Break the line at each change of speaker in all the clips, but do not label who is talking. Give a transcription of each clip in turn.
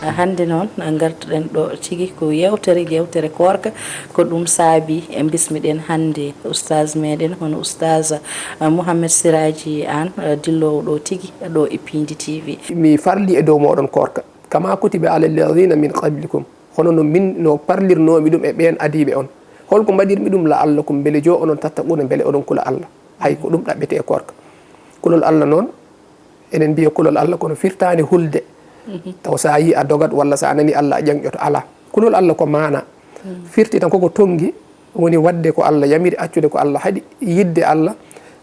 hande noon gartuɗen ɗo tigi ko yewtere korka ko ɗum saabi e bismiɗen hande oustaz meɗen hono oustaz Mouhamed Siraji Anne dillowo ɗo tigi ɗo e Pindi TV.
mi farli e dow moɗon korka kama kutiba ala alladhina min qablikum hono no min no parlirnomi ɗum e ɓen adiɓe on holko mbaɗirmi ɗum la Allah kum beele jo onon tattaquna beele oɗon kula Allah hay ko ɗum ɗaɓɓete e korka kulol Allah noon enen mbiya kulol Allah kono firtani hulde taw sa yi a dogat walla sa nani Allah a ƴanƴoto ala kulol Allah ko mana firti tan koko tongi woni wadde ko Allah yamiri accude ko Allah haɗi yidde Allah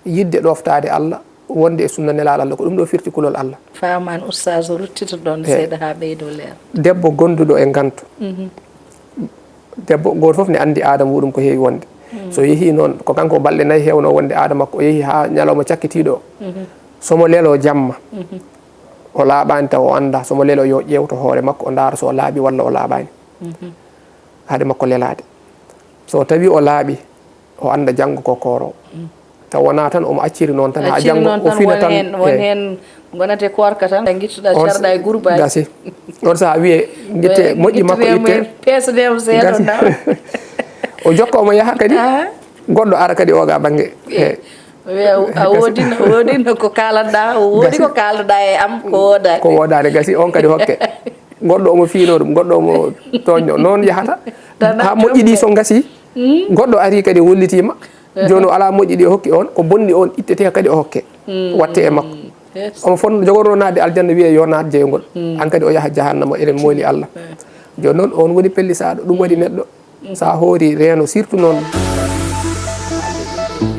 yidde ɗoftade Allah wonde e sunna nelal Allah ko ɗum ɗo firti kulol Allah
faman oustaz ruttito ɗon seeɗa ha ɓeydo leer
debbo gonduɗo e gantu debbo goto foof ne andi adama muɗum ko heewi wonde so yeehi noon ko kanko balɗe nayyi hewno wonde adama makko o yeehi ha ñalawma cakkitiɗo somo lelo jamma o laaɓani taw o anda somo lelo yo ƴewto hoore makko o daara so o laaɓi walla o laaɓani haade makko lelade so tawi o laaɓi o anda janggo ko koro taw wona tan omo acciri noon tan ha janggo o fina tan
won hen gonate korka tan guittuɗa carɗa e groupe
gasi on saha wiye guitte moƴƴi makko itte
peesdemo seeɗo na
o jokka omo yaha kadi goɗɗo ara kadi oga banggue
a wodino ko kalanɗa woodi ko kalduɗa e am ko wodani
ko wodani gasi on kadi hokke goɗɗo omo fiino ɗum goɗɗo omo toño noon yahata ha moƴƴi ɗi so gasi goɗɗo ari kadi hollitima joni o ala moƴƴi ɗi o hokki on ko bonni on ittete kadi o hokke watte e makko omo fonno jogorno nadde aljanna wiye yo naat jeygol an kadi o yaha jahannama eɗen mooli Allah joni noon on woni pellisaɗo ɗum waɗi neɗɗo sa hoori reeno surtout noon